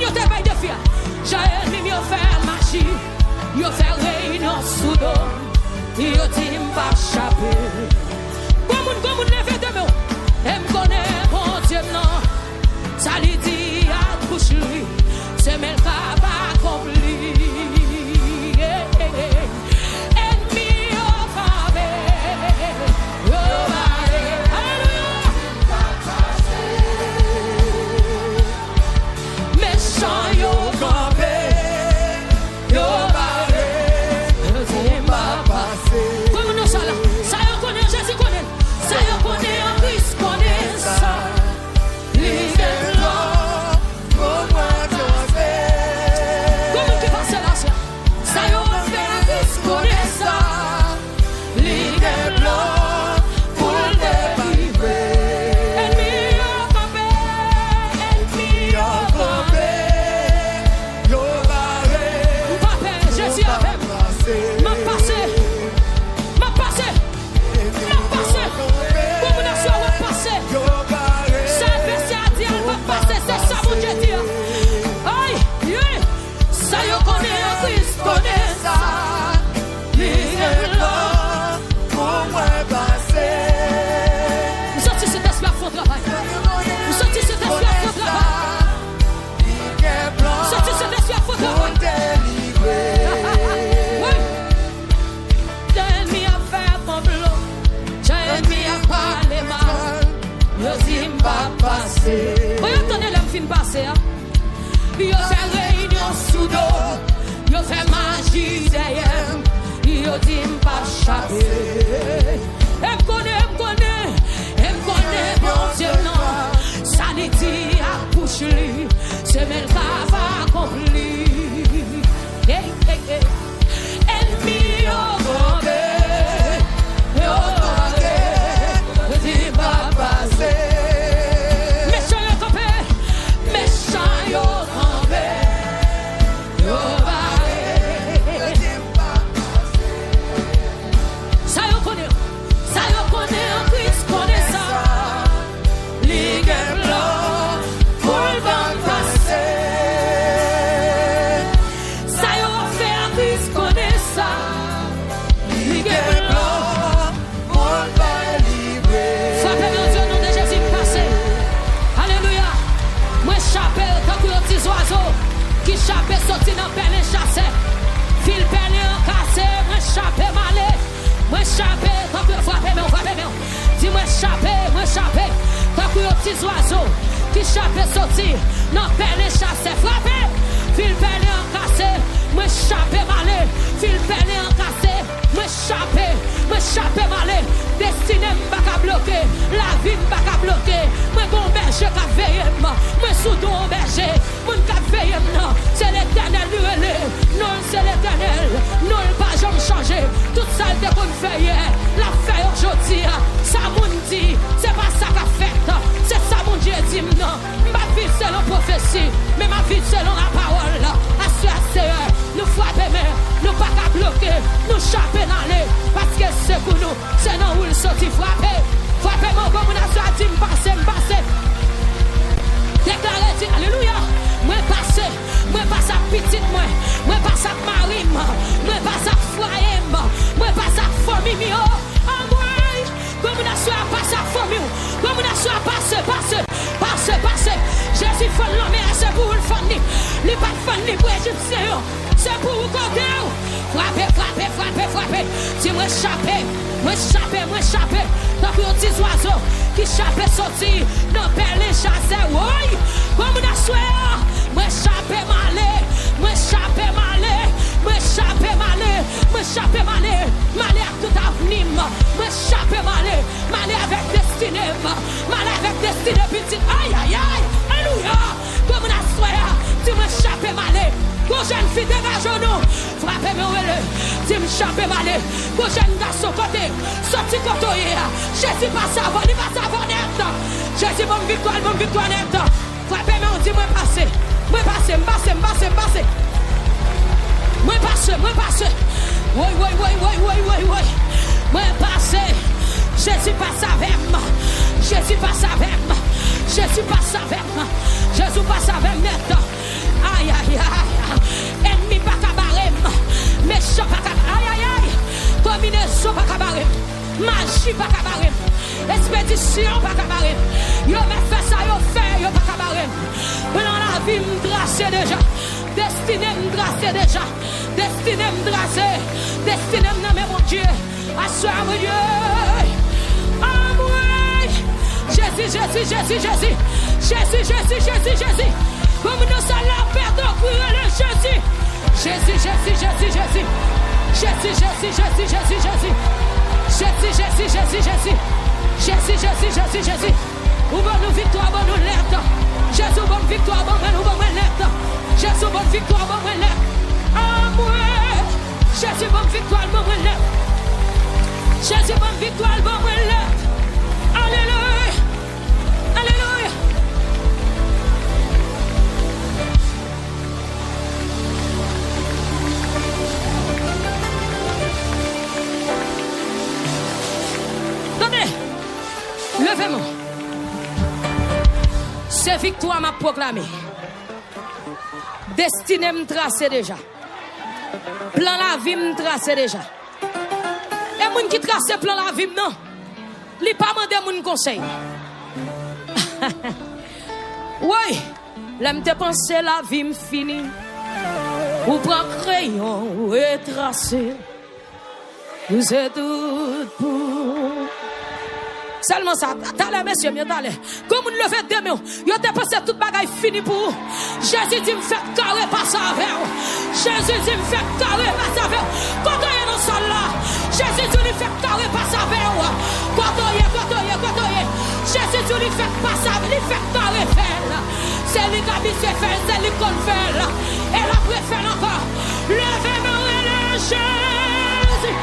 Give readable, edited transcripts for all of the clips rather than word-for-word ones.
yo te bail de fier. J'ai mis yo faire magie. Yo fait réunion sous dos. Yo dit m'pa chapé. Comme lève de moi. Et m'connait mon Dieu non. Ça lui dit à coucher. C'est même pas accompli. Voyons attendez l'homme fin passer. Yo fait réunion sous dos. Yo fait magie derrière. Yo dit m'pas chapé. M'connais bon Dieu non. Ça n'est dit à couche lui. C'est même pas accompli. Ennemi au grand. Yo dit pas passer. Qui chape sorti dans pelle chassé. Fil pelle en cassé, moi chape malé. Moi chape quand vous frappez mais on frappe bien. Dis moi chape tant que les petits oiseaux qui chape sorti dans pelle chassé frappé. Fil pelle en cassé, moi chape malé. Fil pelle en cassé, moi chape malé. Destiné m'pa bloquer, la vie m'pa bloquer. Moi bon berger qu'a veillé moi sous ton berger. Mon qu'a veillé non, c'est l'Éternel lui non c'est l'Éternel, non pas jamais changer. Tout ça de qu'on fait hier, la fait aujourd'hui. Ça mon dit, c'est pas ça qu'a fait. C'est ça mon Dieu dit non. Ma vie selon prophétie, mais ma vie selon la parole. Assurez nous frapper mais nous pas qu'à bloquer, nous chaper dans les parce que c'est pour nous, c'est non où le sorti frapper. Frappez mon comme on a dit m'passer. Déclarez dit alléluia. Moi passe à petite moi passe à mari moi passe à foyer moi passe à famille en moi comme on a soit passe à famille comme on a soit passe Jésus fait l'homme c'est pour le fanny les pas fanny pour égyptien c'est pour vous compter frapper si moi chaper tant que les petits oiseaux qui chape sorti dans pelle chassé oui comme on a soit moi chape malé à tout avenir moi chape malé avec destinée petite aïe alléluia comme on a soya tu me chape malé quand jeune fille dégage nous frappez moi tu me chape malé quand jeune garçon côté sorti côté Jésus passe avant net Jésus mon victoire net frappez moi dit moi passer moi passe. Oui. Moi passe. Jésus passe avec moi. Jésus passe avec moi. mission pas cabaret. Yo me fait ça, yo fait, yo pas cabaret. Pendant la vie me tracé déjà. Destiné me tracé déjà. Destiné me tracé. Destiné me nommé mon Dieu. Assois mon Dieu. Ah moi. Jésus, Jésus, Jésus, Jésus. Jésus, Jésus, Jésus, Jésus. Comme nous sommes là, perdons pour le Jésus. Jésus, Jésus, Jésus, Jésus. Jésus, Jésus, Jésus, Jésus, Jésus. Jésus, Jésus, Jésus, Jésus. Jésus, Jésus, Jésus, Jésus. Ou bonne victoire, bonne lettre. Jésus, bonne victoire, bonne lettre. Jésus, bonne victoire, bonne lettre. Ah, moi. Jésus, bonne victoire, bonne lettre. Jésus, bonne victoire, bonne lettre. Alléluia. Alléluia. Levez-moi. C'est victoire m'a proclamé. Destinée me tracé déjà. Plan la vie me tracé déjà. Et moun qui trace plan la vie non. Li pas mandé moun conseil. Oui, l'aime te penser la vie me fini. Ou prend crayon et tracé. Vous êtes tout pour. Seulement ça, t'allez, messieurs, mieux t'allez. Comme on le fait demain, yo te pensé toute bagaille fini pour. Jésus dit me fait carré pas ça avec. Jésus dit me fait carré pas ça avec. Quand on est dans ça là, Jésus dit me fait carré pas ça avec. Quand on est. Jésus dit me fait pas ça, il fait carré faire. C'est lui qui a mis ses faire, c'est lui qu'on fait. Et la préfère encore. Levez-moi et Jésus.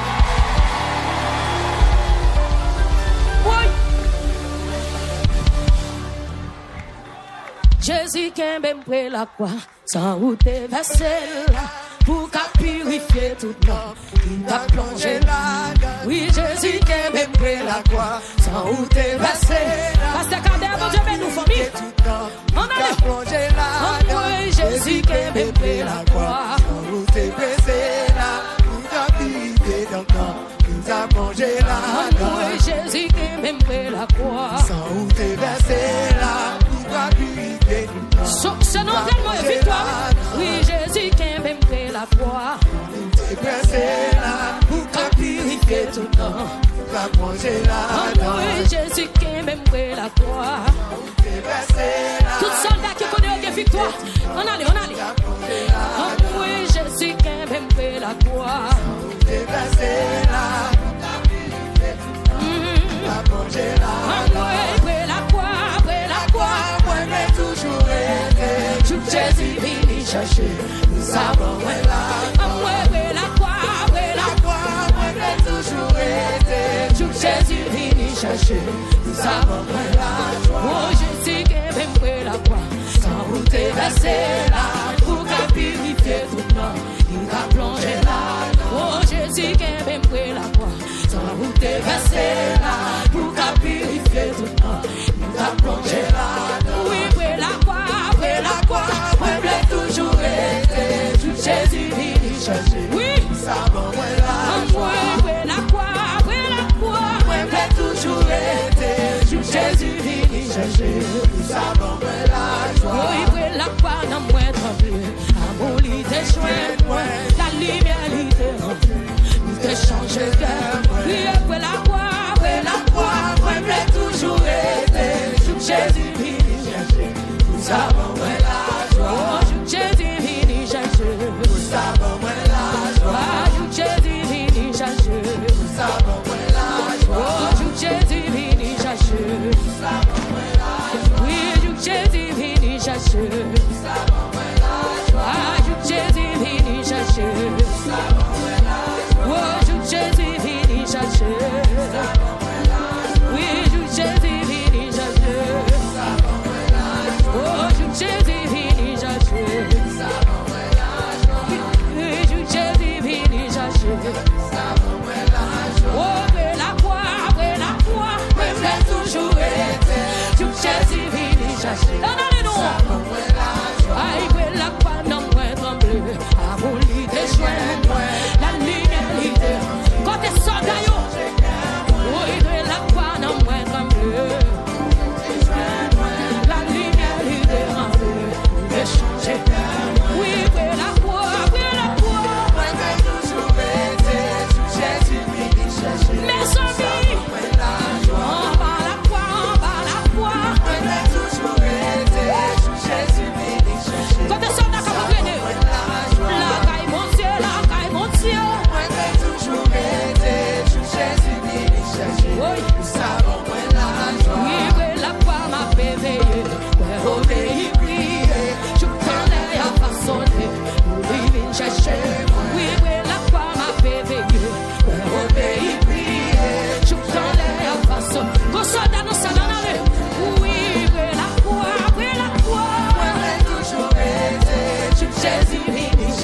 Oui. Jésus qui aime près la croix, sans route versée là, pour qu'à purifier tout le monde, il t'a plongé là. Oui, Jésus qui aime près la croix, sans route versée là, parce que quand Dieu veut nous famille, on a plongé là. Oui, Jésus qui aime près la croix, sans route versée là, il t'a purifié tout le monde. Ça plongé là, oui, Jésus qui m'aime près la croix. Sans où t'es versé là, il va purifier tout le temps. Ce nom tellement victoire. Oui, Jésus qui m'aime près la croix. T'es versé là, pour qu'à purifier tout le temps. Ça plongé là, oui, Jésus qui m'aime près la croix. T'es versé là. Tout soldat qui connaît la victoire. On allait. Oui, Jésus qui m'aime près la croix. T'es versé là. Après la croix, moi j'ai toujours été. Jésus vient chercher, nous savons où est là. Après la croix, moi j'ai toujours été. Jésus vient chercher, nous savons où est là. Oh Jésus qui est même près la croix, sans route versé là, pour qu'à purifier tout le monde, il va plonger là. Oh Jésus qui est même près la croix. Sans route versée là, pour qu'à purifier tout le monde, il va plonger là. Oui, après la croix, moi j'ai toujours été. Jésus vient chercher. Oui, ça va, moi là. Après la croix, moi j'ai toujours été. Jésus vient chercher. Ça va, moi là. Oui, après la croix, non, moi tremblé. Amour, il t'échoué, moi. La lumière, il t'est rentrée. Il t'est changé cœur. Oui, après la croix,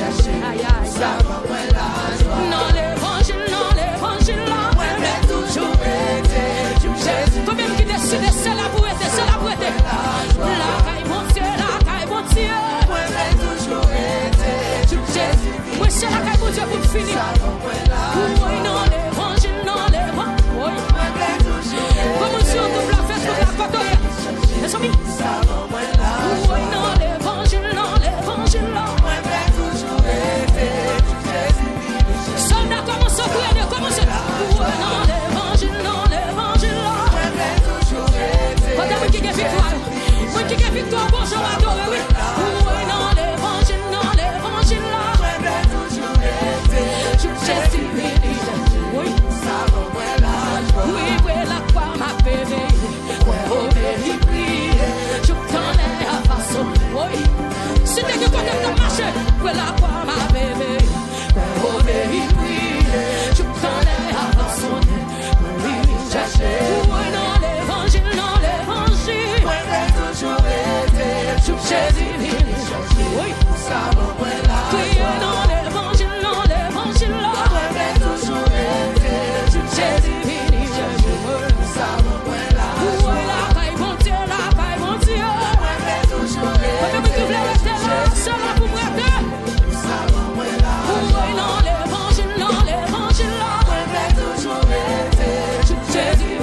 Aïe, aïe, non l'évangile là. Toi-même qui décide, c'est la bouette. La caille mon Dieu. Moi c'est la caille mon Dieu pour finir. Oui, non l'évangile. Oui. Comme si on double la fête pour la côte. Les amis. Oui, non l'évangile là. Soldat, commence à prier, commence. Oui, non l'évangile là. Quand t'as qui gagne victoire, moi qui gagne victoire, bonjour à toi, oui. Oui, non l'évangile là. Jésus, oui. Oui, la croix m'a bébé. Je t'en ai à façon, oui. C'était que quand t'as marché, la croix m'a bébé. Je t'en ai à façon, oui, oui, non l'évangile. Jésus, oui. Criez dans l'évangile là. Jésus, oui, la caille mon Dieu. Quand vous voulez rester là, c'est là pour prêter. Oui, dans l'évangile là. Jésus,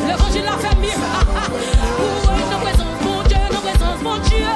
l'évangile la fait mieux. Oui, nos présence mon Dieu.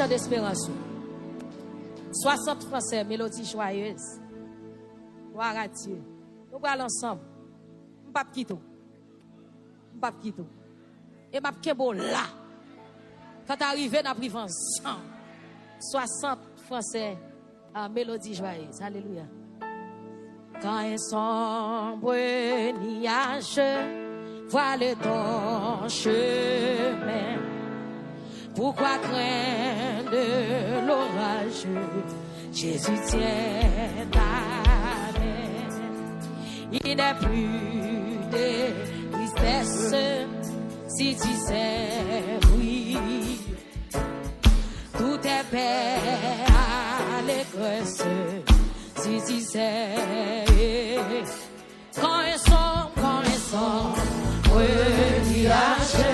D'espérance. 60 Français, mélodie joyeuse. Gloire à Dieu. Nous allons ensemble. Je ne vais pas quitter. Je ne vais pas quitter. Et je vais pas là. Quand tu arrives, nous arrivons ensemble. 60 Français, mélodie joyeuse. Alléluia. Quand un sombre nuage voile ton chemin, pourquoi craindre l'orage? Jésus tient ta main. Il n'est plus de tristesse si tu sais oui. Tout est paix à l'écosse si tu sais. Quand un son, nuage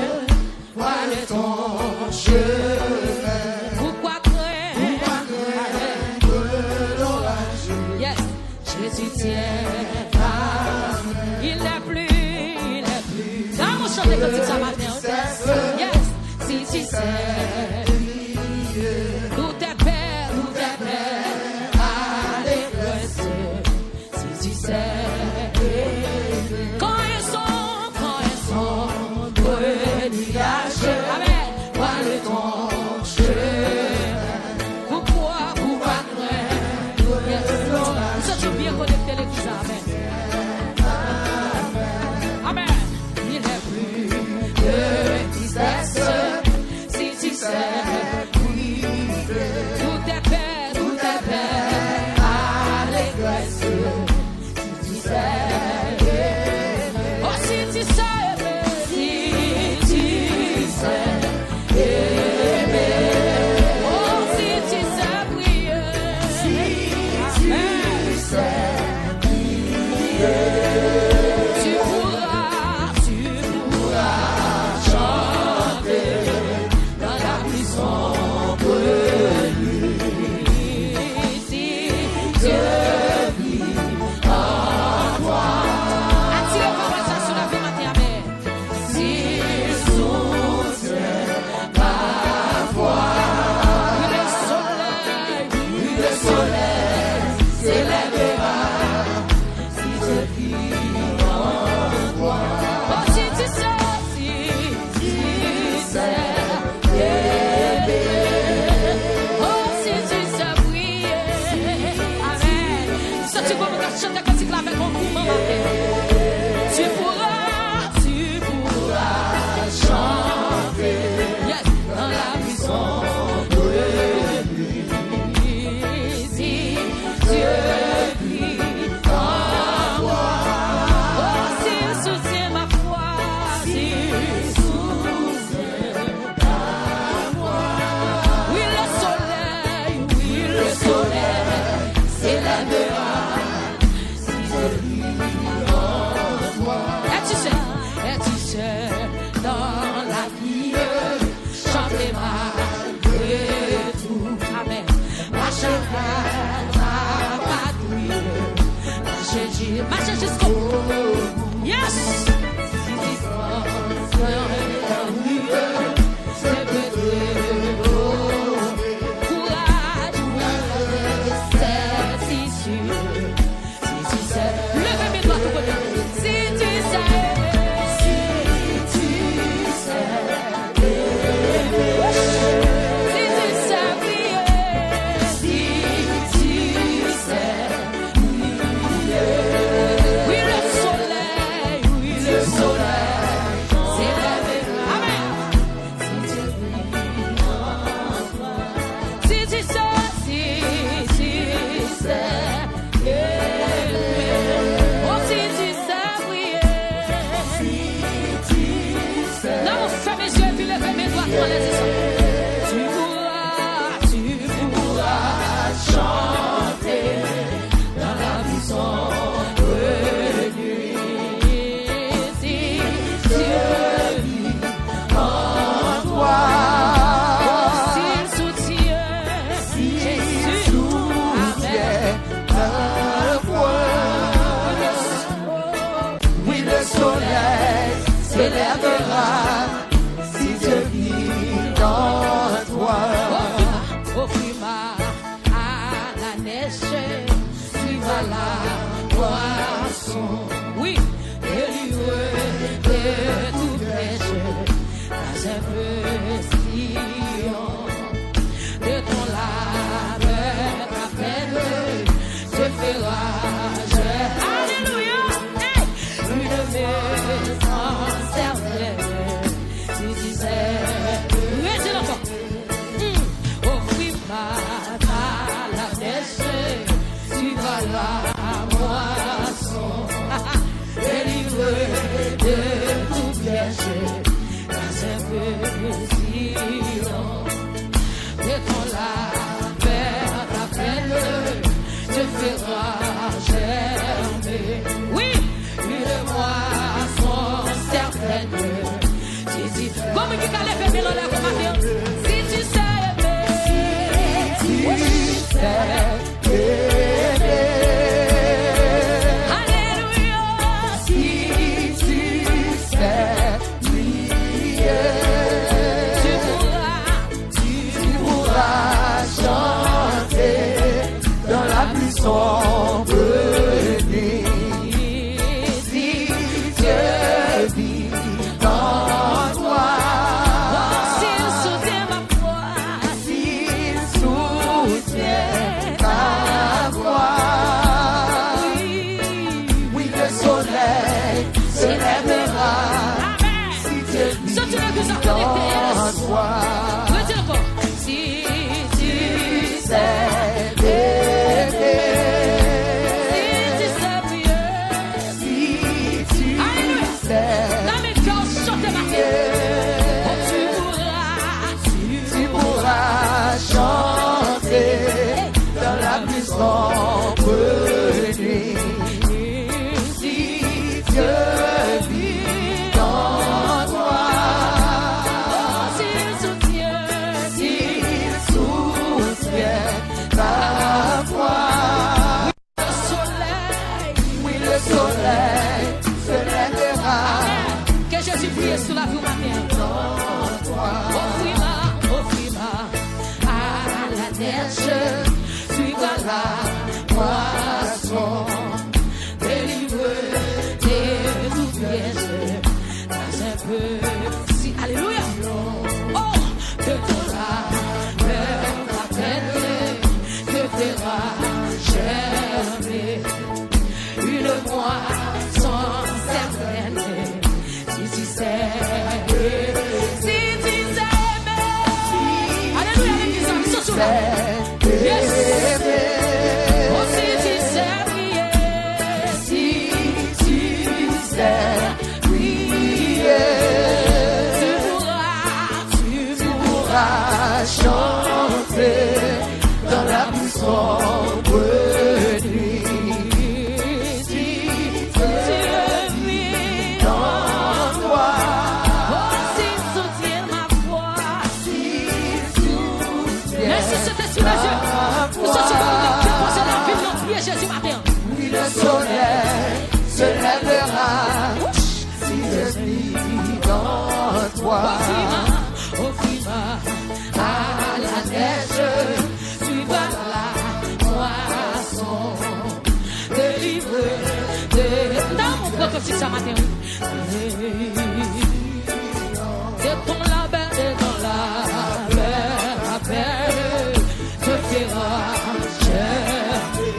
voile ton chemin. Pourquoi craindre l'orage? Yes, Jésus tient ta main. Il n'est plus. Là, on chante comme ça matin. Yes, si tu sais. Tout est paix à l'écosse si tu sais. Quand un son, Marchez jusqu'au bout. Yes. foi. À la neige, tu vas la moisson. Délivré dans mon prototype ce matin. De ton labeur, de ton labeur, te fera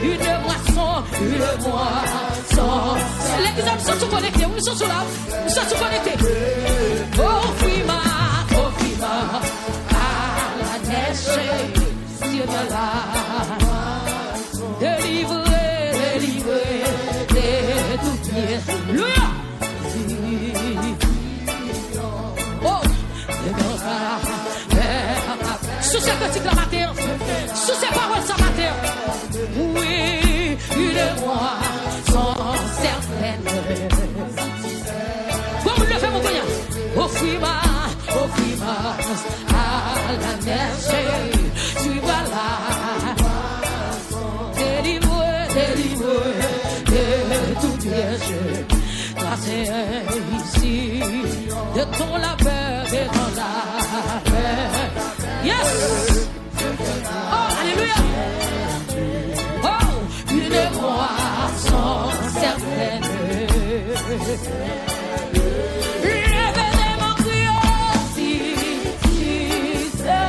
une moisson. Les hommes sont tous connectés, ils sont tous là, ils sont tous connectés. Oh, Fima, à la neige, Dieu me l'a délivré de tout pied. Alléluia. Oh, sous ces petits la matin, sous ces paroles ce matin, oui, une moisson certaine. Comme le fait mon cognat, offris-moi, à la neige, tu vas là, délivré de tout piège. Toi c'est ici, de ton labeur, yes! Oh, alléluia! Oh, une moisson certaine. Révélez mon prière, si ça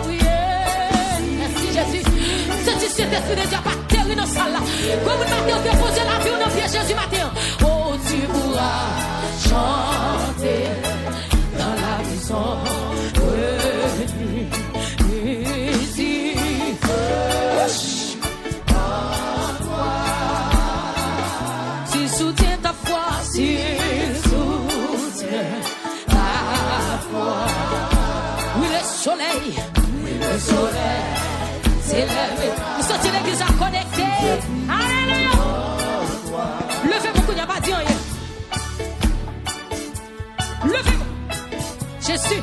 prière. Merci Jésus. Cet esprit de Dieu pas terre dans salle là. Comme vous matin déposer la vie dans pied Jésus matin. Oh, tu pourras chanter dans la maison. Ici. S'il soutient ta foi, s'il soutient ta foi. Oui, le soleil s'est levé. Vous sentez l'église à connecter. Alléluia. Levez beaucoup, il n'y a pas dit rien. Levez-vous. Jésus.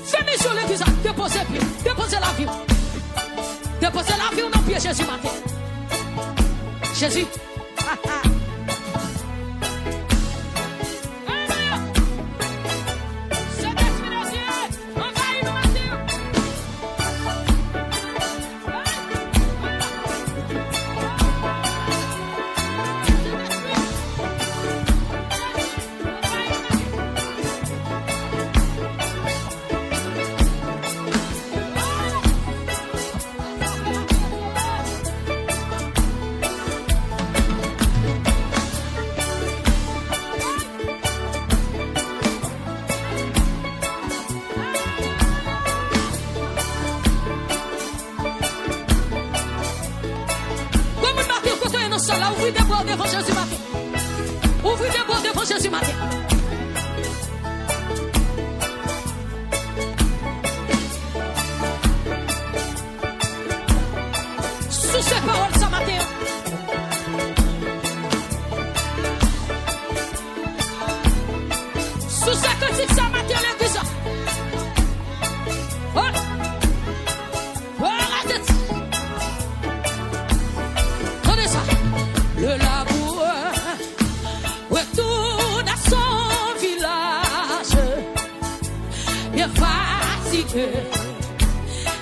Fais-moi sur l'église. Déposez la vie. Déposez la vie dans pied Jésus matin. Jésus. Ouvrez des bois devant Jésus matin. Ouvrez des bois devant Jésus matin. Sous ces paroles ce matin. Sous ces critiques ce matin, l'église. Le laboureur retourne à son village, bien fatigué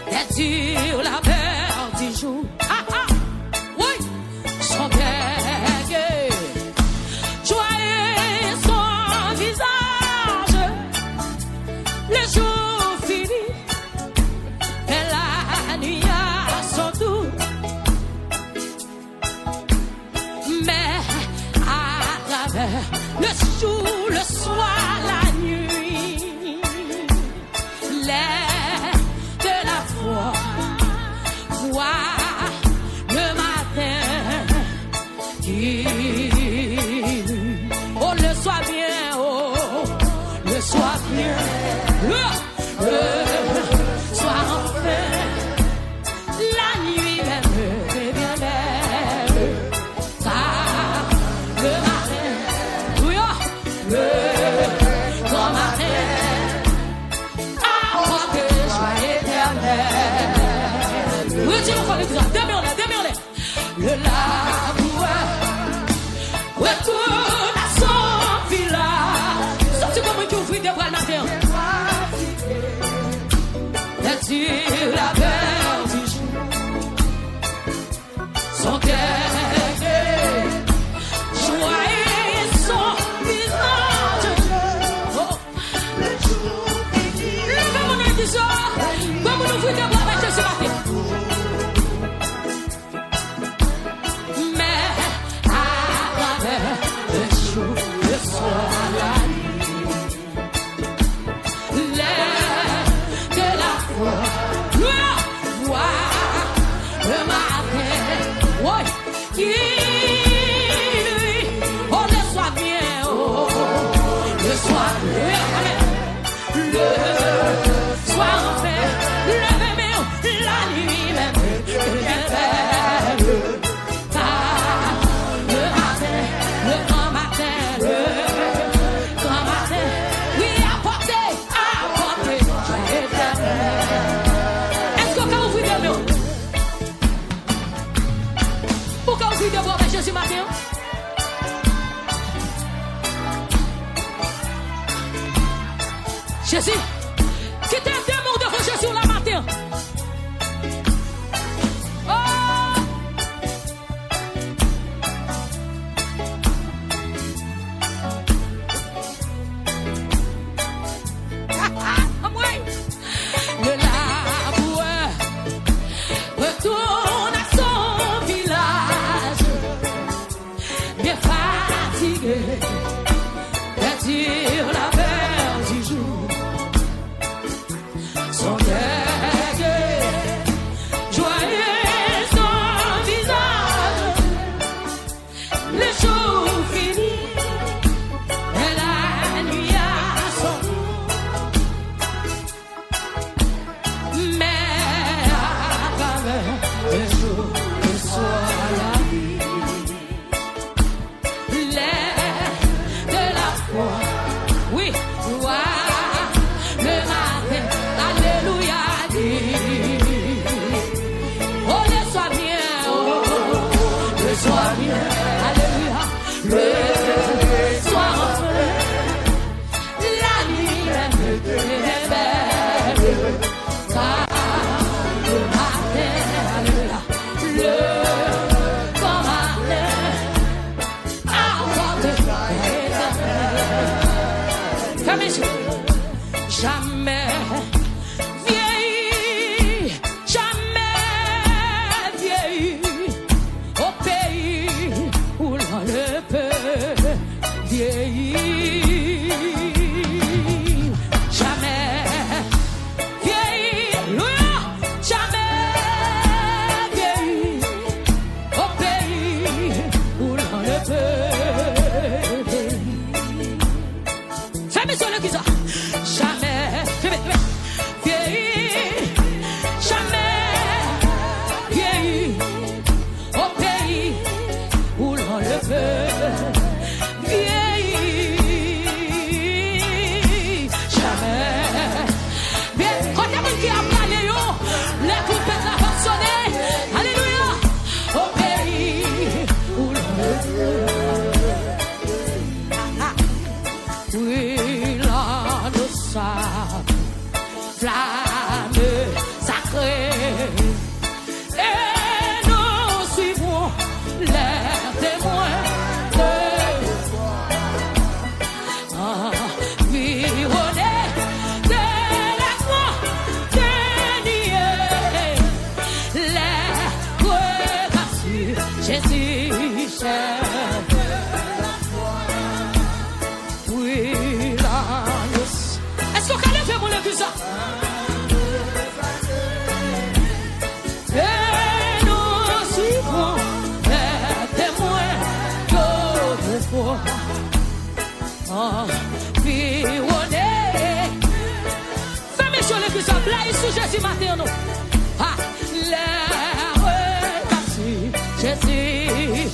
d'être sur la mer du jour. Ah ah, oui, son guerrier, joyeux son visage, le jour fini, et la nuit à son tour. Mais à travers le jour, le soir, la nuit, l'air de la foi, le matin qui, oh le soir bien, oh le soir bien, le soir enfin, la nuit même bien belle. Le jour, le soir, la nuit. L'air de la foi, le matin, oui, qui lui, oh le soir vient, oh, le soir, le soir en fait, la nuit même, le grand matin, oui, apportez, est-ce que quand vous vivez mieux? Pourquoi vous vivez avec Jésus matin? Jésus, qui t'aime d'amour devant Jésus la matin. Le laboureur retourne à son village, bien fatigué, dire la peur du jour. Son regret, joyeux son visage, le jour fini, et la nuit a son mais à travers le jour, le soir, la nuit, l'air de la foi, oui, voir le matin, alléluia, dit, oh le soir bien, oh, le soir bien, alléluia, le soir enfin, la nuit est belle. Le matin, alléluia, le grand matin, apporte l'éternel. Fermez les yeux. Jamais vieilli, au pays où l'on ne peut vieillir. Jamais vieilli, jamais vieilli, au pays où l'on ne peut vieillir. Fermez sur le guisard. Jamais vieilli, jamais vieilli, au pays où l'on ne peut vieillir. Jamais vieilli. Quand il y a qui a parlé, les trompettes la vont sonner. Alléluia. Au pays où l'on ne peut. Oui, l'on ne sait. Flamme sacrée. Et nous suivons les témoins de environner de la croix de nier les regrets. Jésus chef. Oui, là, est-ce qu'on peut lever mon église? Et nous suivons les témoins d'autrefois. Environner. Fermez sur l'église, blague sous Jésus matin, non? Ah, les remercie, Jésus.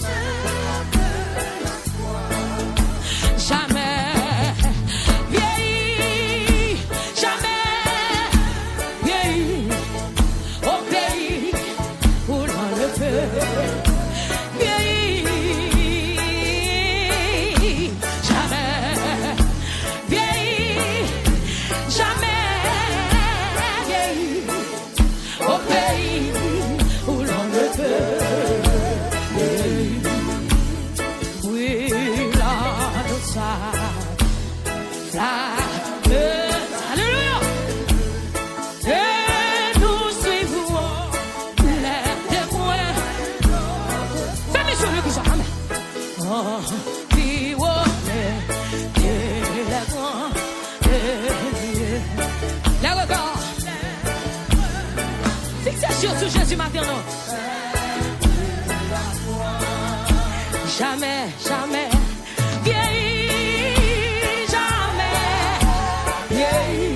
Jamais vieilli, jamais vieilli, au pays où l'on ne peut vieillir. Jamais vieilli, jamais vieilli, sur Jésus maintenant. Jamais, jamais, vieilli, jamais, vieilli,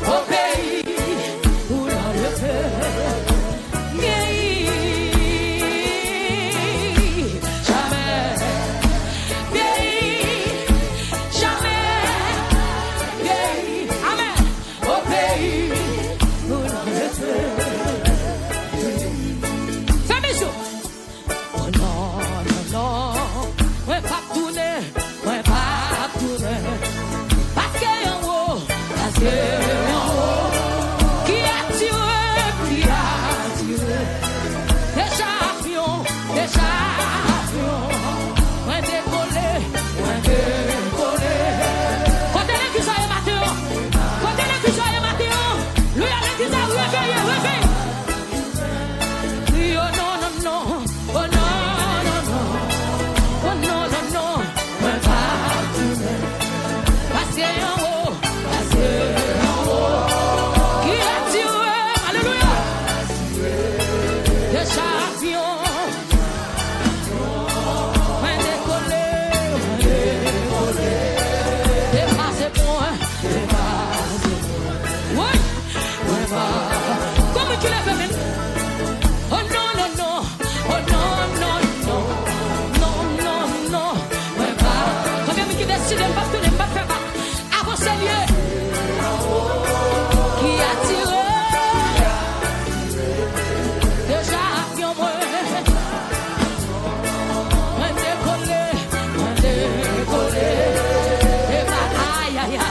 au pays où l'on le fait, vieilli, jamais, vieilli, jamais, vieilli, amen, au pays où l'on le fait. Fais mes yeux. Oh non, non, non, ouais pas tourner, ouais pas tourner, parce que en haut, qui a tiré, déjà avion, ouais décollé, quand elle est qui soit matin, lui a dit ça, réveille. Oui, oh non, non, non, oh non. Comment tu l'as fait même? Oh non, non, non, oh non, non, non, non, non, non, ouais pas. Combien qui décide de pas tourner, pas faire pas. Avant c'est lié. Qui a tiré? Déjà avion moi. Moi décollé. Et bah aïe aïe aïe.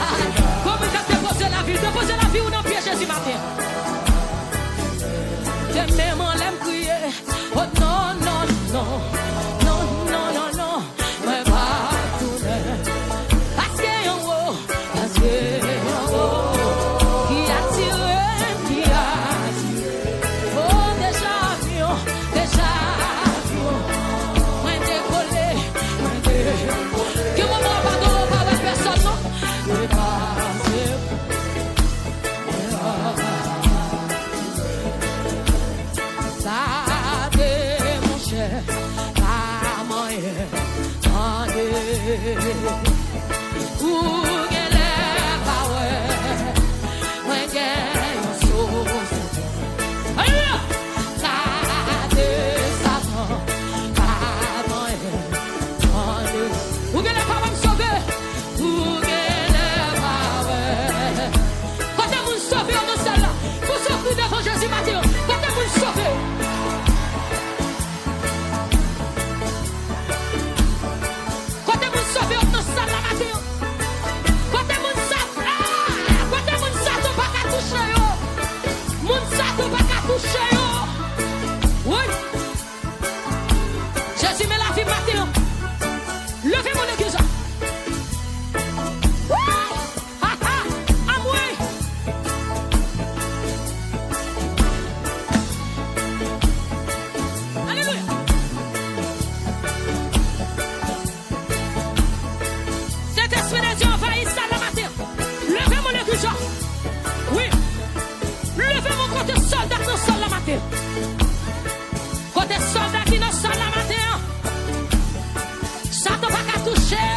Comment t'as déposé la vie ou non piège Jésus matin? Même on l'aime crier. Oh non, non, non, non, non, non, non, mais pas tourner. Parce que en haut, qui a tiré. Oh, déjà avion, moi décollé. Que mon nom pardon, pas avec personne, non? Mais pas. Jésus met la vie maintenant. Levez mon église. Alléluia. Cet esprit de Dieu envahit ça la matin. Levez mon église. Oui. Levez mon côté soldat dans le sol la matin. Côté soldat qui dans le sol la matin. Satan pas qu'à toucher.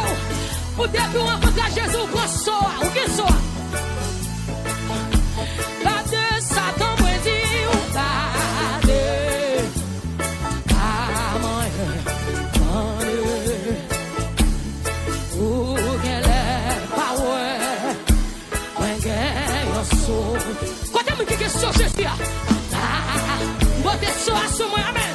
Ou depuis on rencontre Jésus, ou prend soi. Ou qui soit. Pas de Satan, moi dis, ou pas de. Ah, moi, ou qu'elle est pas ouais. Moi, qu'elle est sauve. Côté moi qui est sur Jésus. Bote soi sur moi, amen.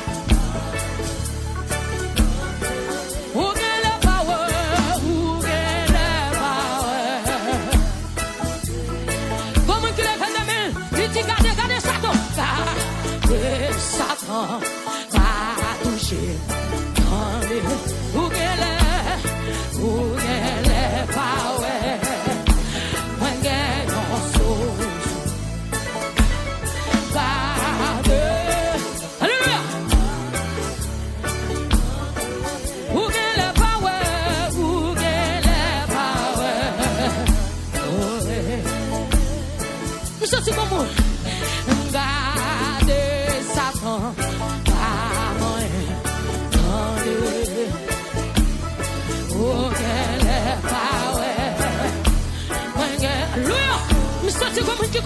Satan va toucher. Où qu'elle est pas ouais. Moi gagne en sauce. Alléluia.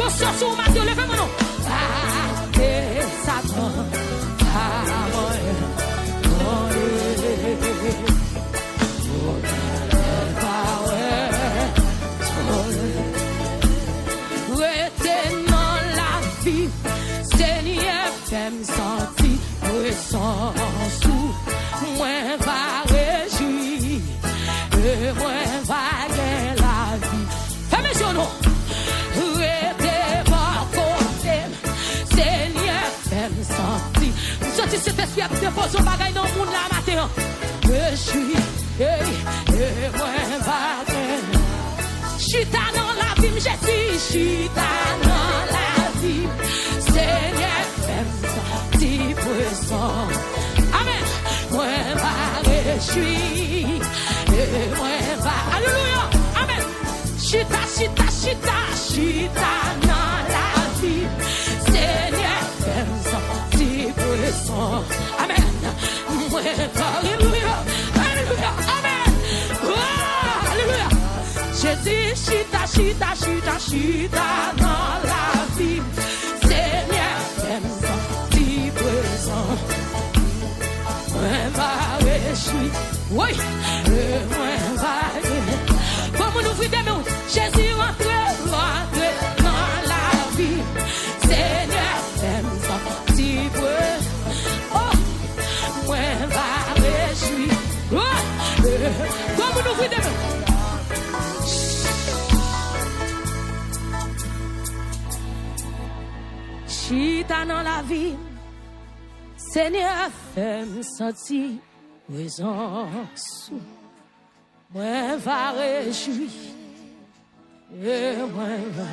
conscience sur ma Dieu, levez mon nom. Arrêtez Satan. Retenant la vie, Seigneur, fais-moi sentir puissant sous. Moi va réjouir, moi va gagner la vie. Fais-moi son nom. Retenez mon côté, Seigneur, fais-moi sentir. Sorti cet esprit à déposer son bagage dans le monde là matin. Je suis, moi va gagner. Chita dans la vie, j'ai dit, chita dans la vie. Seigneur, fais-moi sentir puissant. Amen. Moi va réjouir, moi va. Alléluia. Amen. Chita dans la vie. Seigneur, fais-moi sentir puissant. Amen. Moi va. Alléluia. Alléluia. Amen. Oh, alléluia. Jésus, chita dans la vie. Seigneur, fais-moi sentir puissant. Moi va réjouir. Oui, moi va. Comme nous ouvrir des mains, Jésus rentre dans la vie. Seigneur, fais-moi sentir puissant. Oh, moi va réjouir. Oh, comme nous ouvrir des mains. Chita dans la vie, Seigneur, fais-moi sentir présence. Moi va réjouir, et moi va.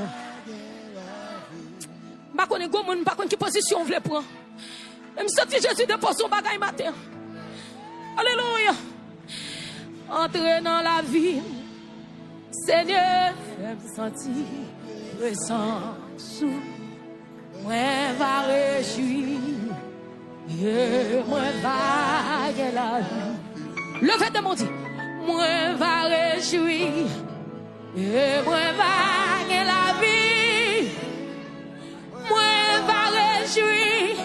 Je ne sais pas quelle position vous voulez prendre. Je me sens Jésus de son bagage matin. Alléluia. Entrez dans la vie, Seigneur, fais-moi sentir présence. Moi va réjouir, et moi va gagner la vie. Levez de mon Dieu. Moi va réjouir, et moi va gagner la vie. Moi va réjouir,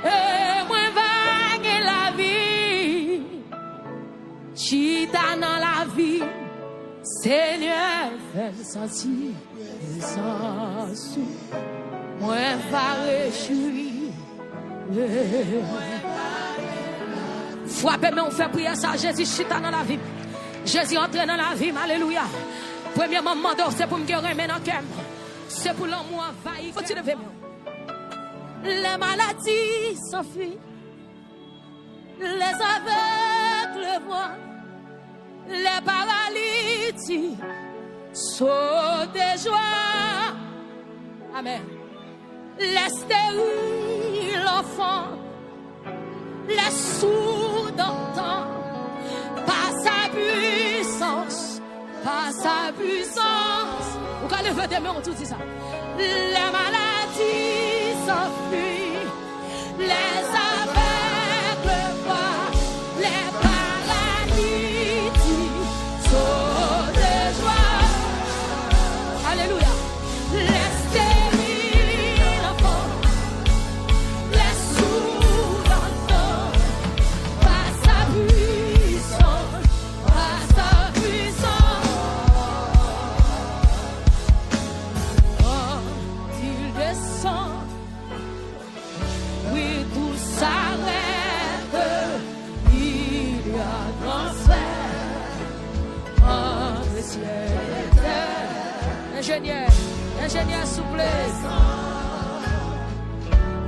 et moi va gagner la vie. Chita dans la vie, Seigneur, fais-moi sentir présence. Moi va réjouir. Frappez, mais on fait prier ça. Jésus chita dans la vie. Jésus entre dans la vie. Alléluia. Premièrement, c'est pour me remettre dans le cœur. C'est pour l'amour envahi. Faut-il lever? Les maladies s'enfuient. Les aveugles voient. Les paralytiques sautent de joie. Amen. Les stériles enfants, les sourds d'entendre, par sa puissance, par sa puissance. Vous allez lever des mains, on tout dit ça. Les maladies s'enfuient, les aveugles voient, les paralytiques sautent de joie. Alléluia. Les stériles enfants, les sourds d'entendre, par sa puissance, par sa puissance. Quand il descend, oui, tout s'arrête, il y a transfert entre le ciel et la terre. Ingénieur, souple.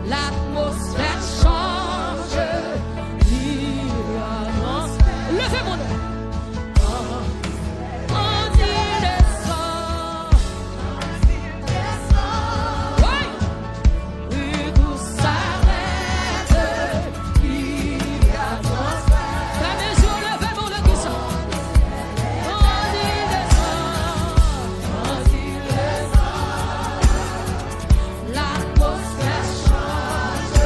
L'atmosphère change, il y a transfert. Levez mon nom. Quand il descend, oui, tout s'arrête, il y a transfert. La maison, levez mon nom qui sent. Quand il descend, l'atmosphère change,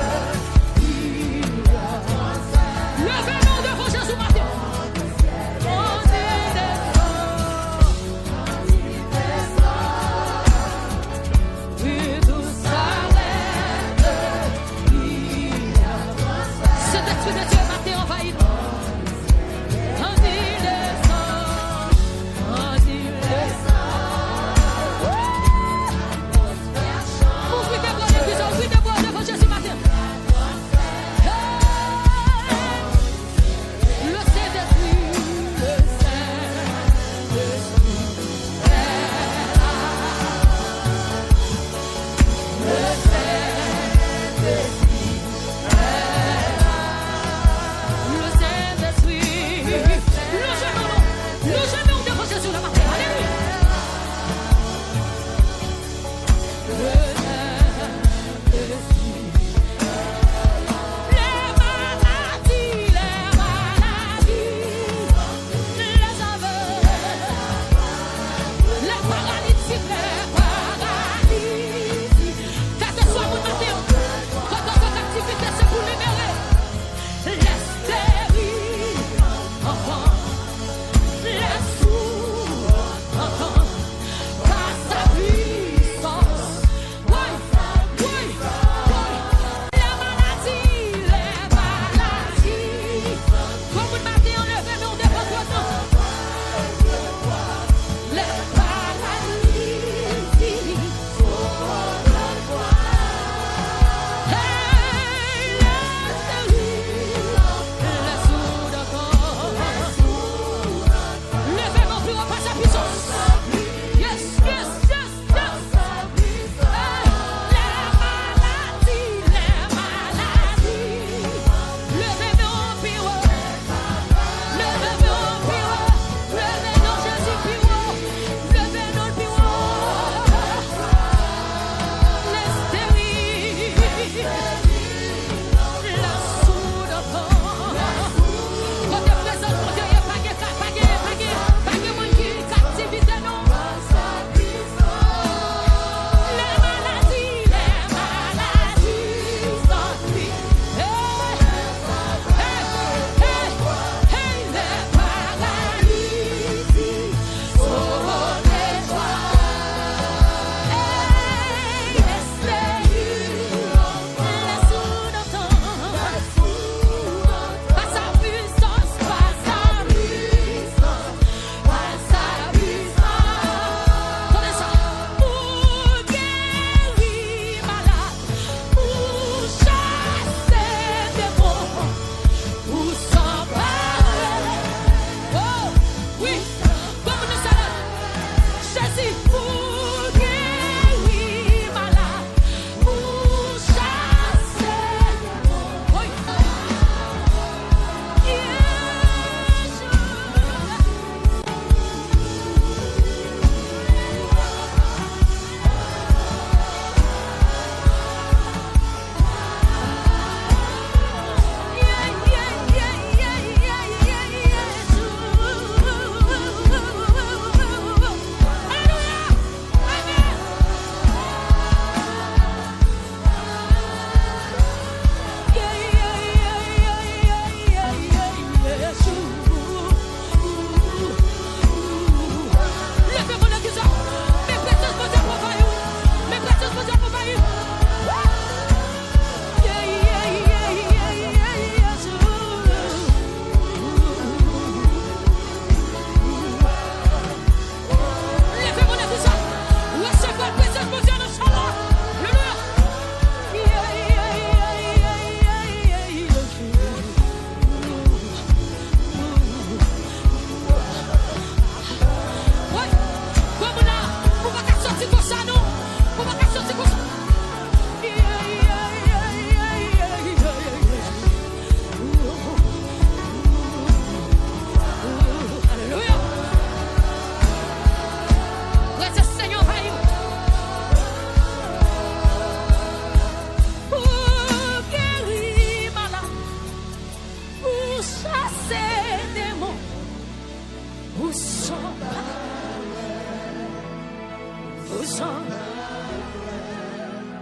Où sont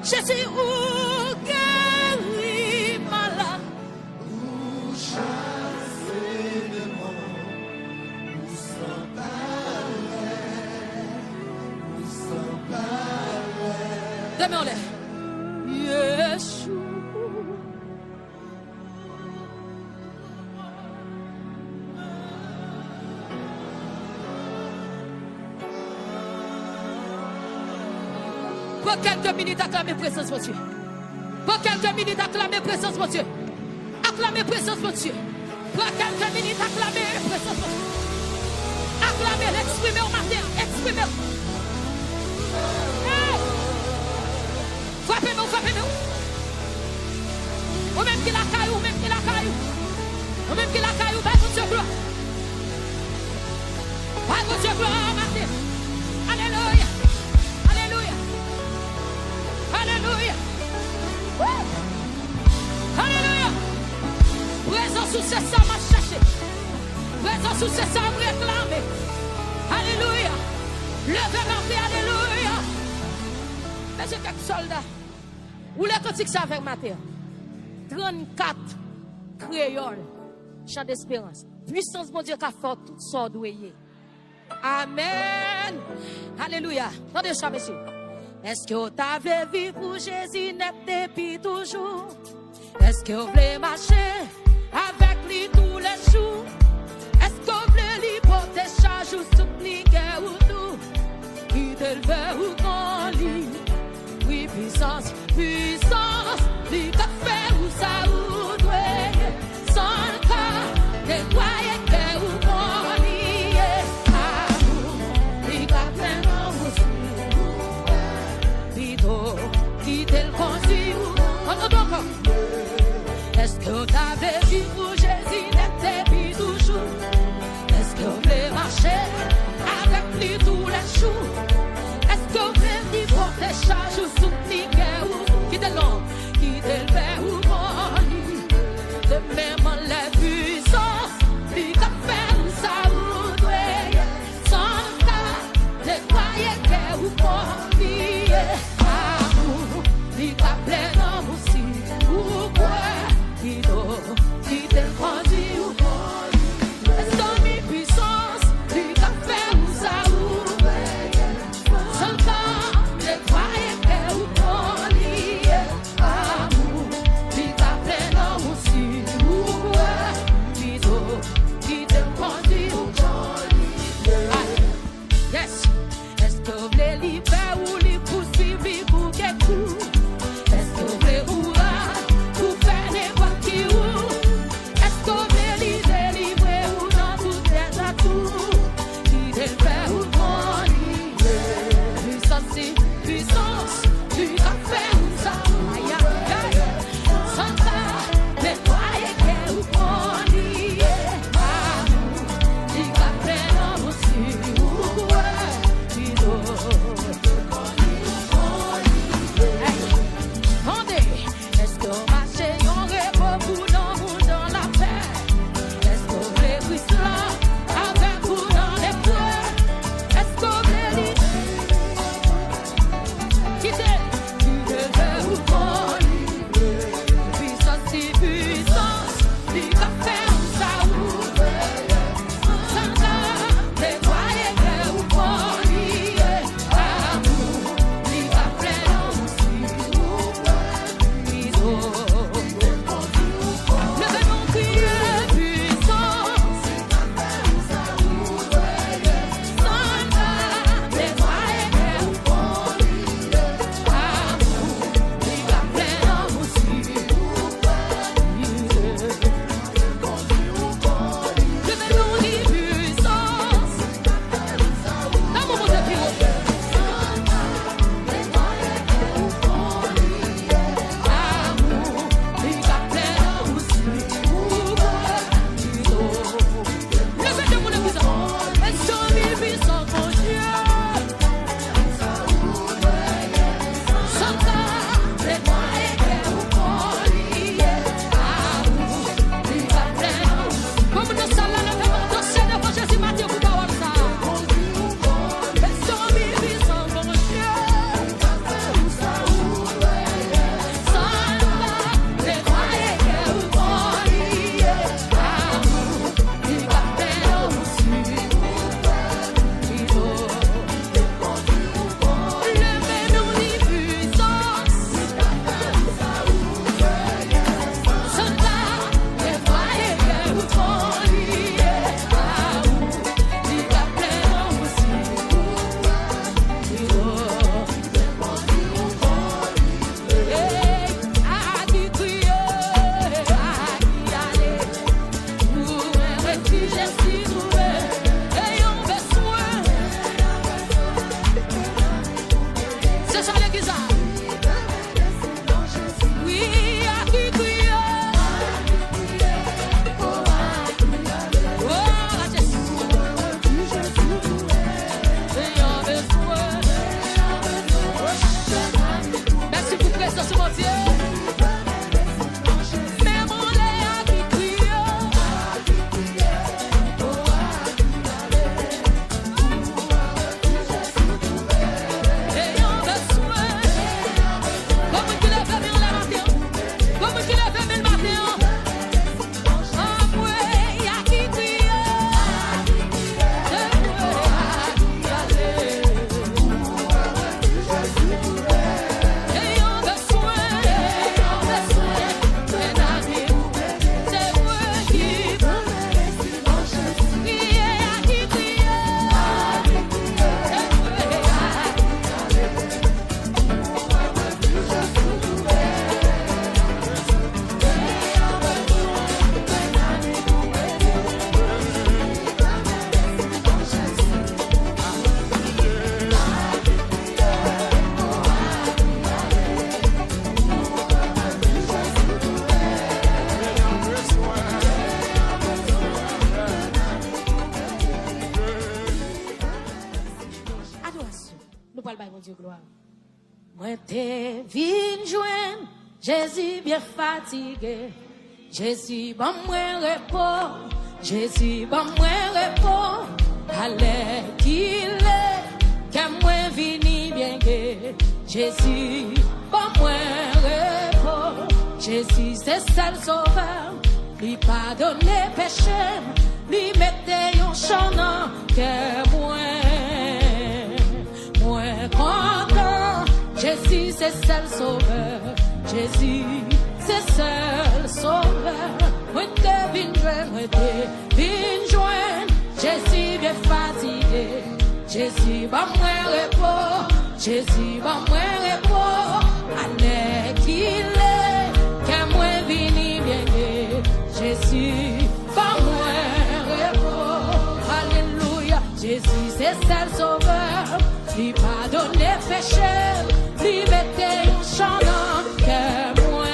Jésus, où guérit malade, où chasse les démons, où sans parler. Demandez. Yeshua. Pour quelques minutes, acclamez présence, mon Dieu. Pour quelques minutes, acclamez présence, mon Dieu. Acclamez présence, mon Dieu. Pour quelques minutes, acclamez présence, mon Dieu. Acclamez, exprimez au matin, exprimez. Hey! Frappez-moi, frappez-moi. Ou même qui la caillou, ou même qui la caillou. Ou même qui la caillou, bah, mon Dieu, gloire. Bah, mon Dieu, gloire, matin. Alléluia. Alléluia. Alléluia. Alléluia. Présence sous ce sang m'a cherché. Présence sous ce sang m'a réclamé. Alléluia. Levez ma vie. Alléluia. Mais j'ai quelques soldats. Où les cantiques ça avec ma terre? 34 créoles. Chant d'espérance. Puissance mon Dieu qui a fait tout ça doué. Amen. Alléluia. Rendez ça, monsieur. Est-ce que vous avez vu pour Jésus net depuis toujours? Est-ce que vous voulez marcher avec lui tous les jours? Est-ce que vous voulez lui porter charge ou suppliquer ou tout? Qui te le ou qu'on lit? Oui, puissance, puissance, lui qu'a fait ou ça ou doué? Sans cas, des croyez que ou qu'on lit? Amour, lui qu'a fait non ou qui te le conduit ou est-ce que vous avez vu pour Jésus depuis toujours? Est-ce que vous voulez marcher avec lui tous les jours? Est-ce que vous voulez lui porter charge ou suppliquer ou qui te l'ont? Nous parlons de mon Dieu gloire. Moi t'es vine joindre, Jésus bien fatigué. Jésus bon moi repos, Jésus bon moi repos. Allez qu'il est, qu'à moi vini bien gai. Jésus bon moi repos, Jésus c'est seul sauveur. Lui pardonner péché, lui mettez un chanant que moi content. Jésus c'est seul sauveur, Jésus c'est seul sauveur. Moi devine joindre, Jésus bien fatigué. Jésus va moi repos, Jésus va moi repos. Allez qu'il est, qu'à moi vini bien gai. Jésus va moi repos. Alléluia, Jésus c'est seul sauveur. Lui pardonner péché, lui mettez un chanant que moi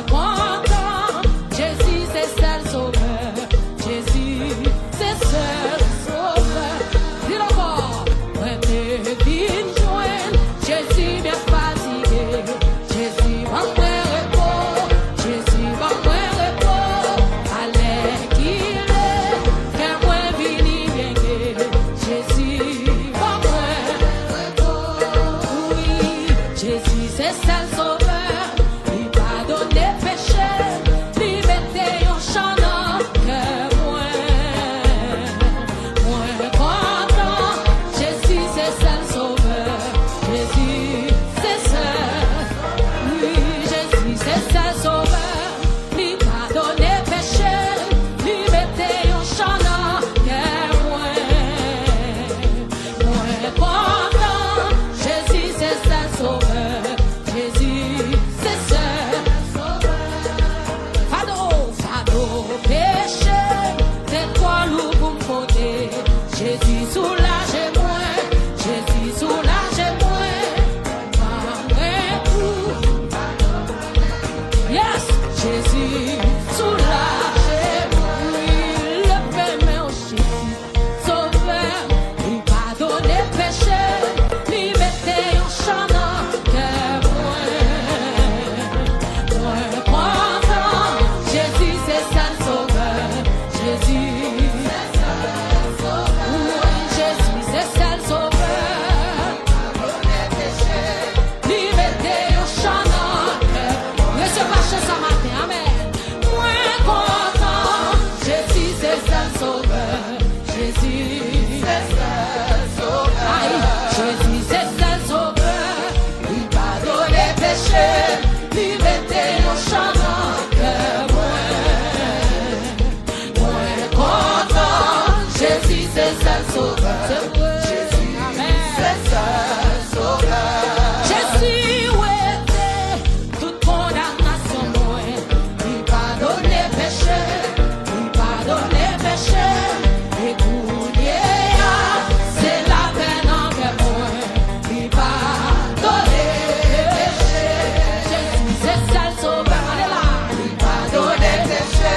content. Jésus c'est seul sauveur, Jésus c'est seul sauveur. Dis encore, moi devine joindre, Jésus bien fatigué. Jésus va moi repos, Jésus va moi repos. Allez qu'il est, qu'à moi vini bien gai. Jésus va moi repos. Oui, Jésus c'est seul sauveur. Lui pardonner péché, lui mettez un chanant que moi content. Jésus c'est seul sauveur, Jésus c'est seul. Oui, Jésus c'est seul sauveur. Lui pardonner péché, lui mettez un chanant que moi content. Jésus c'est seul sauveur, Jésus c'est seul sauveur. Fado, péché, c'est toi loup pour me côté. Jésus soulage-moi, Jésus soulage-moi. Yes, Jésus soulage-moi. Oui, le permet au Jésus sauveur. Lui pardonner péché, lui mettez un chanant que moi content. Jésus c'est seul sauveur, Jésus c'est seul sauveur. Oui, Jésus c'est seul sauveur. Pardonner péché, lui mettez un chanant que recevez ce matin, amen. Moi content, Jésus c'est seul sauveur, Jésus c'est seul sauveur. Aïe, Jésus c'est seul sauveur. Lui pardonner péché, lui mettez un chanant que moi content. Jésus c'est seul sauveur, Jésus c'est seul sauveur. Jésus ouettait toute condamnation moi. Lui pardonner péché, lui pardonner péché. Écoutez, c'est la peine envers moi. Lui pardonner péché. Jésus c'est seul sauveur, allez là. Lui pardonner péché,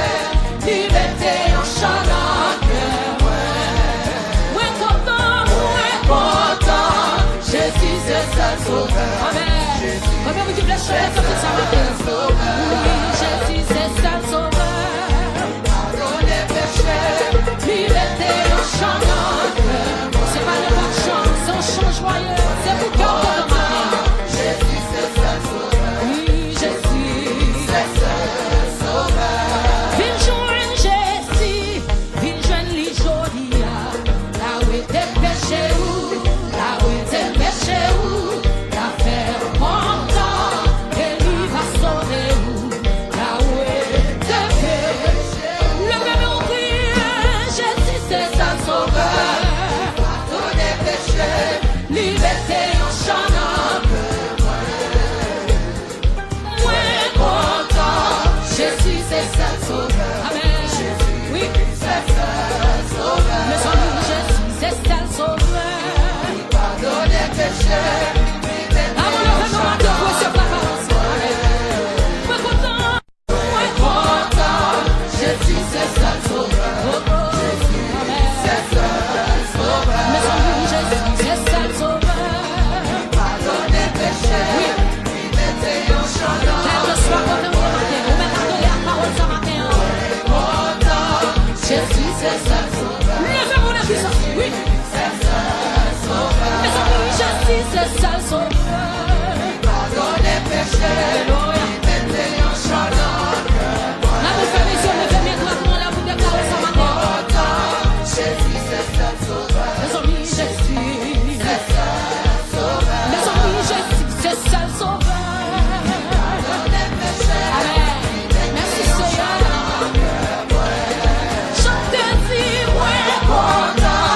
lui mettez un chanant que moi content. Jésus c'est seul sauveur, amen. Combien vous dites les choses comme ça matin? Oui, Jésus c'est seul sauveur. Pardonnez péché, lui mettez un chanant que c'est pas le bon chant, c'est un chant joyeux, c'est pour cœur de matin. Jésus c'est seul sauveur, oui, Jésus c'est seul sauveur. Viens joindre Jésus, viens joindre les jodia. Là où était péché où, là où était péché où, la faire content, et lui va sauver où. Là où était péché, le même ouvrier, Levez mon puissance, oui. Mes amis, je suis le seul sauveur. Pardonne les péchés. Là, vous faites mes yeux, levez mes doigts pour la vous déclarer ça matin. Jésus, c'est le seul sauveur. Mes amis, je suis le seul sauveur. Mes amis, je suis le seul sauveur. Pardonne les péchés. Amen. Merci Seigneur. Chantez-y, moi, content.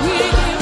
We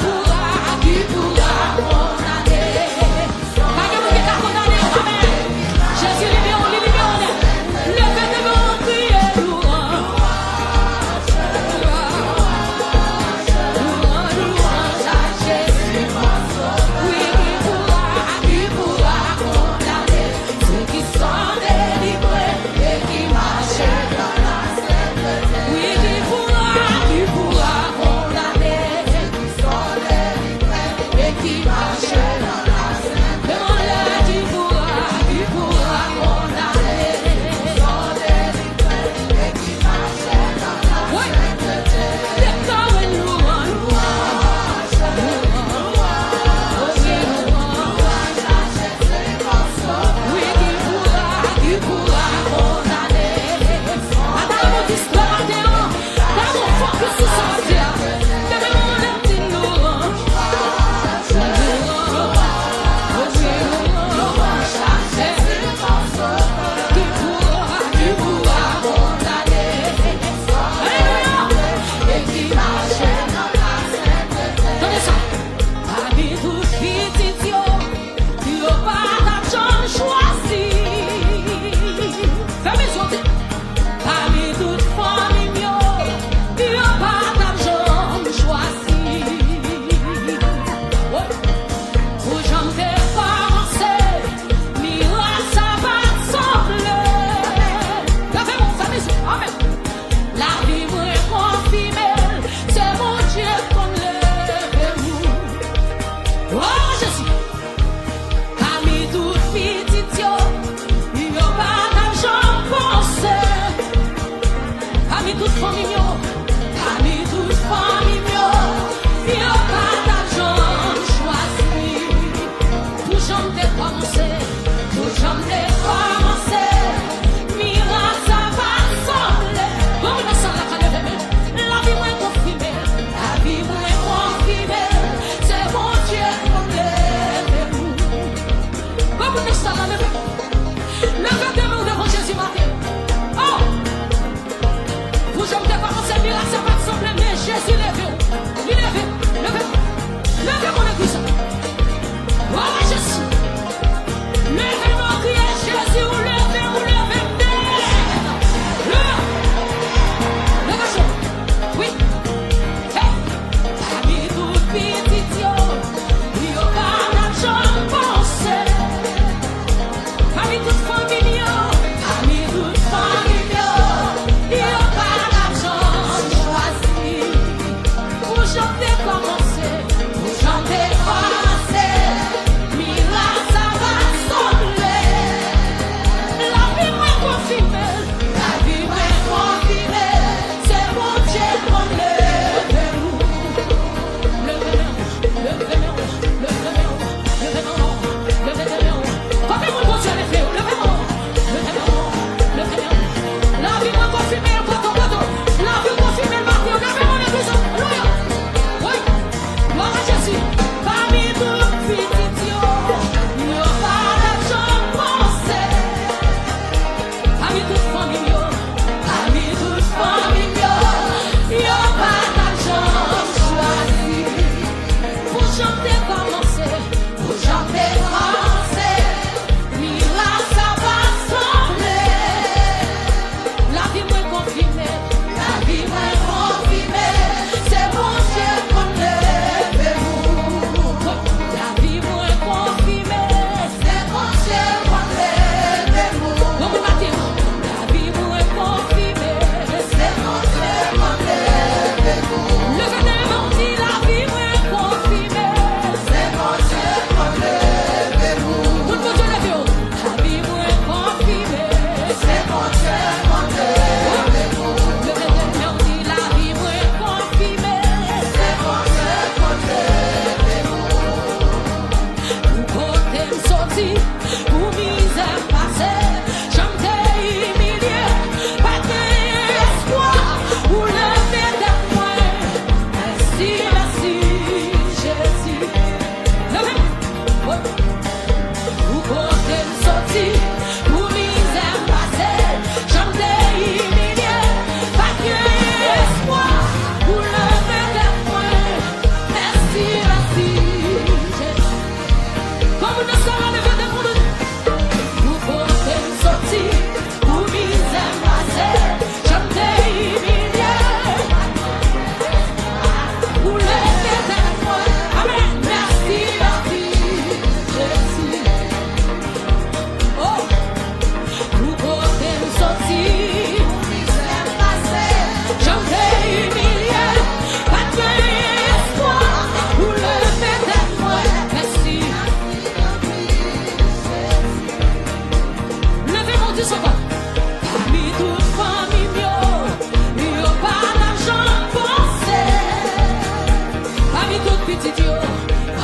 petit yo,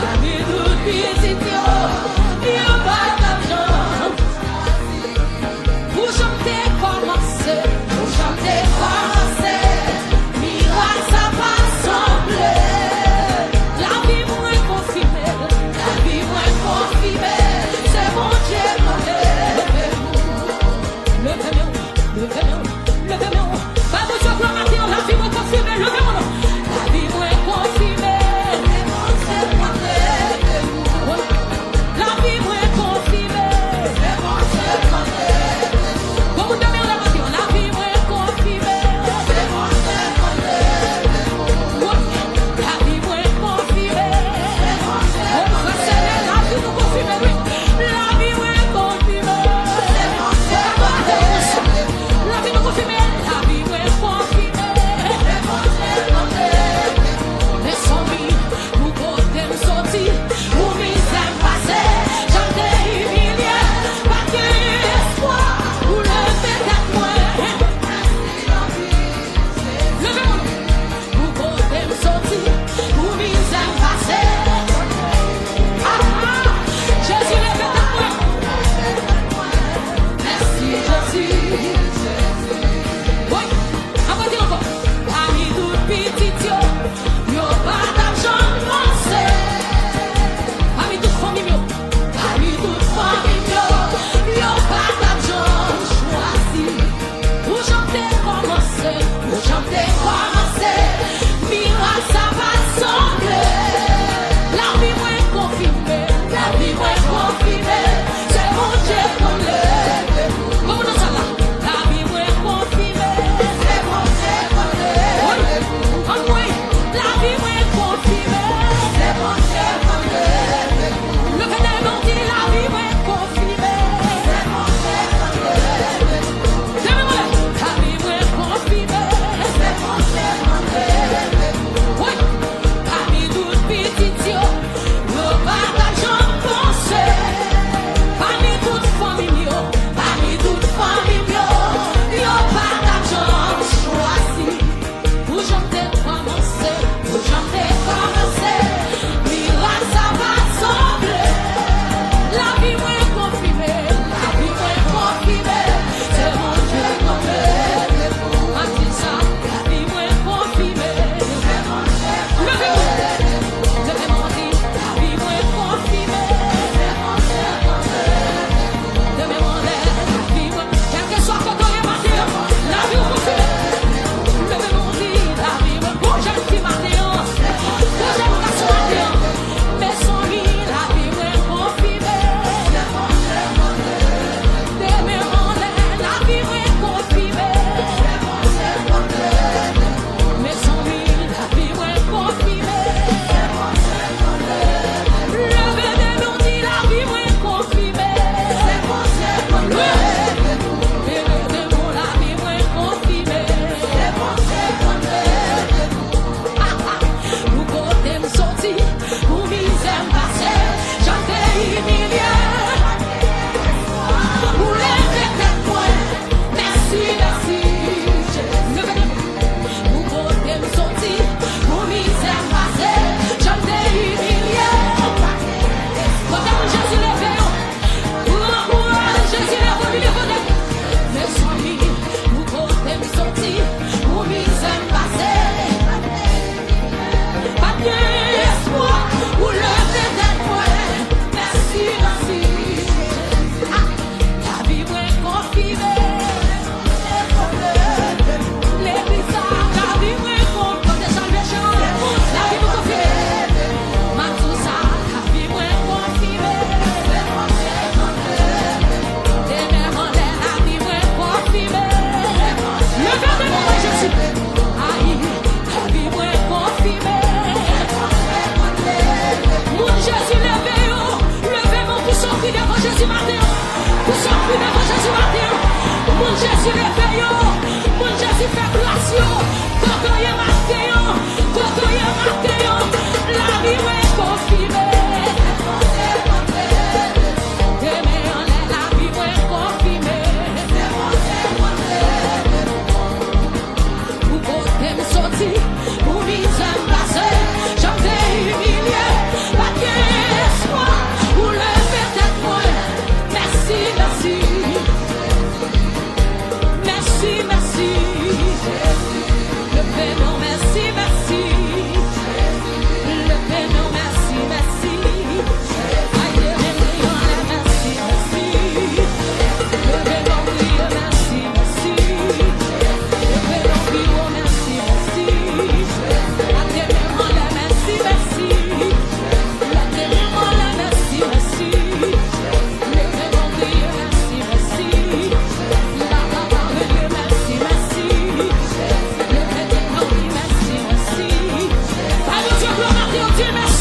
parmi tout petit yo, yo pas d'argent. Pour chanter commencer, miracle ça va sembler. La vie moins confirmée, c'est mon Dieu levez-moi. Pas besoin de gloire matin, la vie moins confirmée, levez-moi. La vie moins confirmée, c'est mon Dieu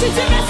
Alléluia.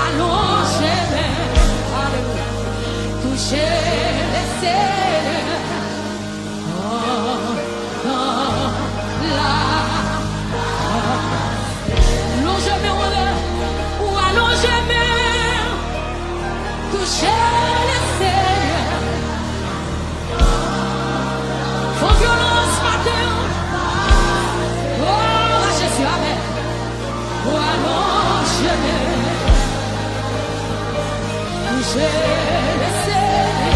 allongez mes, alléluia, touchez les serres, allongez mes, ou allongez mes, touchez les serres, font violence matin, oh Jésus, amen, ou allongez mes, touchez les serres,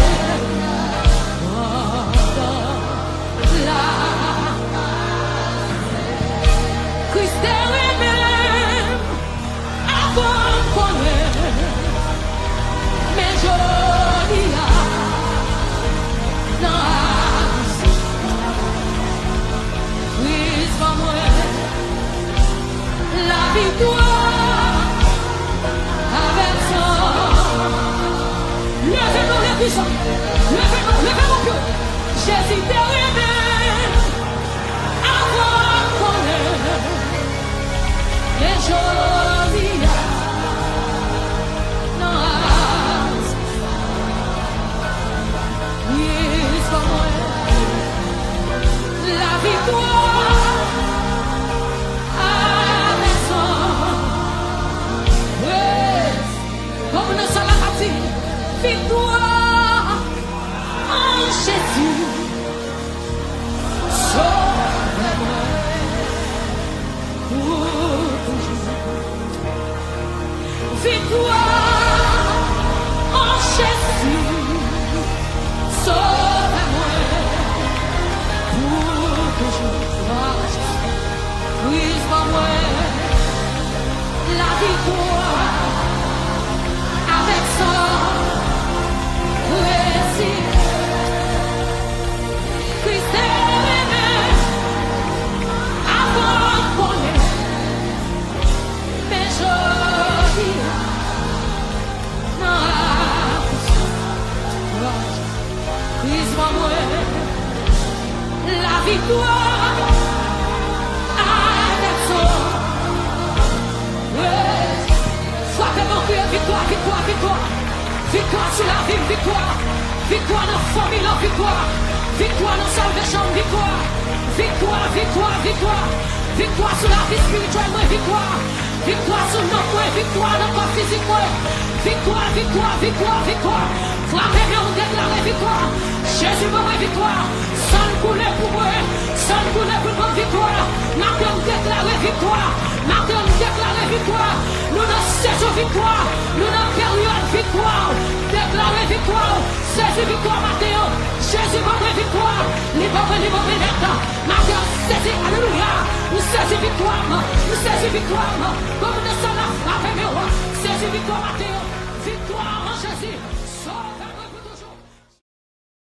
Christ est lui-même avant qu'on mais joli Christ va moi la victoire avec son levez-nous les puissants, levez-nous plus Jésus est lui-même avant qu'on les jolis la victoire avec son comme nous sommes la partie victoire en Jésus sauve-moi pour toujours victoire en Jésus sauve-moi oui, c'est moi la victoire avec son récit. Christ est lui-même avant qu'on mais joli Christ c'est moi la victoire avec son frappez mon cœur, victoire, victoire, victoire victoire sur la vie, victoire victoire dans la famille, victoire victoire dans la salvation, victoire victoire, victoire, victoire victoire sur la vie spirituelle, victoire victoire sur notre corps, victoire dans le corps physique, victoire, victoire, victoire, victoire frappez on déclare victoire Jésus pour moi victoire sans couler pour moi sans couler pour moi victoire maintenant déclarer victoire maintenant déclarer victoire nous dans saison victoire nous dans période victoire déclarer victoire Jésus victoire Matthieu Jésus pour moi victoire libre maintenant Jésus alléluia nous Jésus victoire comme nous sommes la frappe Jésus victoire Matthieu victoire en Jésus